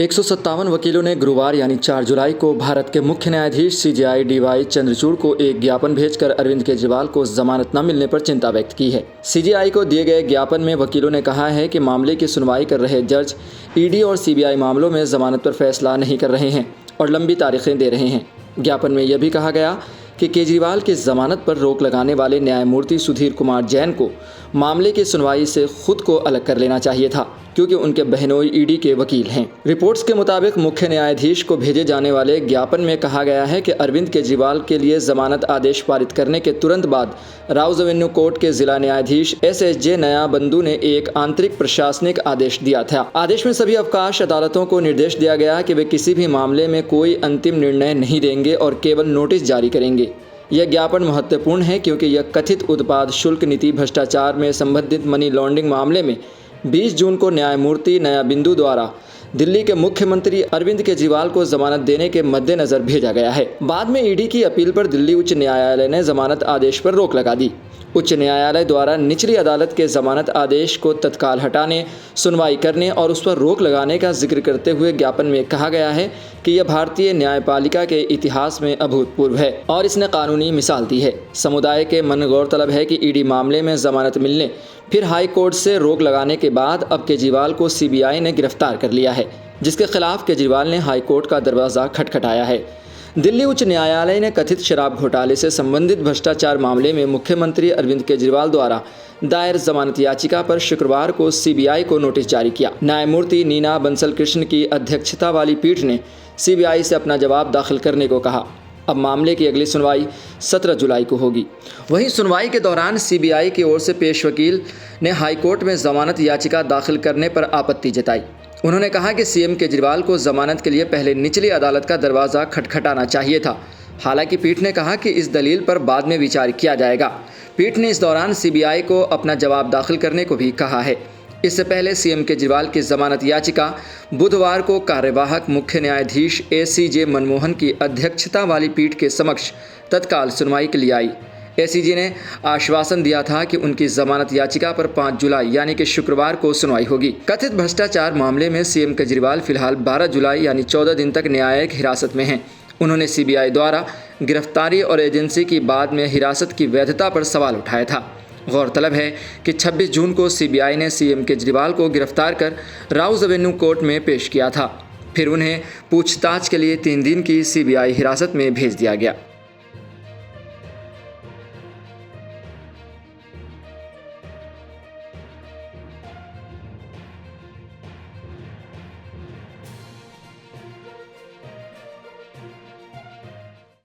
157 वकीलों ने गुरुवार यानी 4 जुलाई को भारत के मुख्य न्यायाधीश सीजेआई डीवाई चंद्रचूड़ को एक ज्ञापन भेजकर अरविंद केजरीवाल को जमानत न मिलने पर चिंता व्यक्त की है। सीजेआई को दिए गए ज्ञापन में वकीलों ने कहा है कि मामले की सुनवाई कर रहे जज ईडी और सीबीआई मामलों में जमानत पर फैसला नहीं कर रहे हैं और लंबी तारीखें दे रहे हैं। ज्ञापन में यह भी कहा गया कि केजरीवाल की जमानत पर रोक लगाने वाले न्यायमूर्ति सुधीर कुमार जैन को मामले की सुनवाई से खुद को अलग कर लेना चाहिए था, क्योंकि उनके बहनोई ईडी के वकील हैं। रिपोर्ट्स के मुताबिक मुख्य न्यायाधीश को भेजे जाने वाले ज्ञापन में कहा गया है कि अरविंद केजरीवाल के लिए जमानत आदेश पारित करने के तुरंत बाद राउज एवेन्यू कोर्ट के जिला न्यायाधीश SSJ नया बंधु ने एक आंतरिक प्रशासनिक आदेश दिया था। आदेश में सभी अवकाश अदालतों को निर्देश दिया गया कि वे किसी भी मामले में कोई अंतिम निर्णय नहीं देंगे और केवल नोटिस जारी करेंगे। यह ज्ञापन महत्वपूर्ण है क्योंकि यह कथित उत्पाद शुल्क नीति भ्रष्टाचार में संबंधित मनी लॉन्ड्रिंग मामले में 20 जून को न्यायमूर्ति नया बिंदु द्वारा दिल्ली के मुख्यमंत्री अरविंद केजरीवाल को जमानत देने के मद्देनजर भेजा गया है। बाद में ईडी की अपील पर दिल्ली उच्च न्यायालय ने जमानत आदेश पर रोक लगा दी। उच्च न्यायालय द्वारा निचली अदालत के जमानत आदेश को तत्काल हटाने, सुनवाई करने और उस पर रोक लगाने का जिक्र करते हुए ज्ञापन में कहा गया है कि यह भारतीय न्यायपालिका के इतिहास में अभूतपूर्व है और इसने कानूनी मिसाल दी है। समुदाय के मन गौरतलब है कि ईडी मामले में जमानत मिलने फिर हाई कोर्ट से रोक लगाने के बाद अब केजरीवाल को सीबीआई ने गिरफ्तार कर लिया है, जिसके खिलाफ केजरीवाल ने हाई कोर्ट का दरवाज़ा खटखटाया है। दिल्ली उच्च न्यायालय ने कथित शराब घोटाले से संबंधित भ्रष्टाचार मामले में मुख्यमंत्री अरविंद केजरीवाल द्वारा दायर जमानत याचिका पर शुक्रवार को सीबीआई को नोटिस जारी किया। न्यायमूर्ति नीना बंसल कृष्ण की अध्यक्षता वाली पीठ ने सीबीआई से अपना जवाब दाखिल करने को कहा। अब मामले की अगली सुनवाई 17 जुलाई को होगी। वहीं सुनवाई के दौरान सीबीआई की ओर से पेश वकील ने हाईकोर्ट में जमानत याचिका दाखिल करने पर आपत्ति जताई। उन्होंने कहा कि सीएम केजरीवाल को जमानत के लिए पहले निचली अदालत का दरवाज़ा खटखटाना चाहिए था। हालांकि पीठ ने कहा कि इस दलील पर बाद में विचार किया जाएगा। पीठ ने इस दौरान सीबीआई को अपना जवाब दाखिल करने को भी कहा है। इससे पहले सीएम केजरीवाल की जमानत याचिका बुधवार को कार्यवाहक मुख्य न्यायाधीश ACJ मनमोहन की अध्यक्षता वाली पीठ के समक्ष तत्काल सुनवाई के लिए आई। ACJ ने आश्वासन दिया था कि उनकी जमानत याचिका पर 5 जुलाई यानी कि शुक्रवार को सुनवाई होगी। कथित भ्रष्टाचार मामले में सीएम केजरीवाल फिलहाल 12 जुलाई यानी 14 दिन तक न्यायिक हिरासत में हैं। उन्होंने सीबीआई द्वारा गिरफ्तारी और एजेंसी की बाद में हिरासत की वैधता पर सवाल उठाया था। गौरतलब है कि 26 जून को सीबीआई ने सीएम केजरीवाल को गिरफ्तार कर राउज एवेन्यू कोर्ट में पेश किया था। फिर उन्हें पूछताछ के लिए 3 दिन की सीबीआई हिरासत में भेज दिया गया।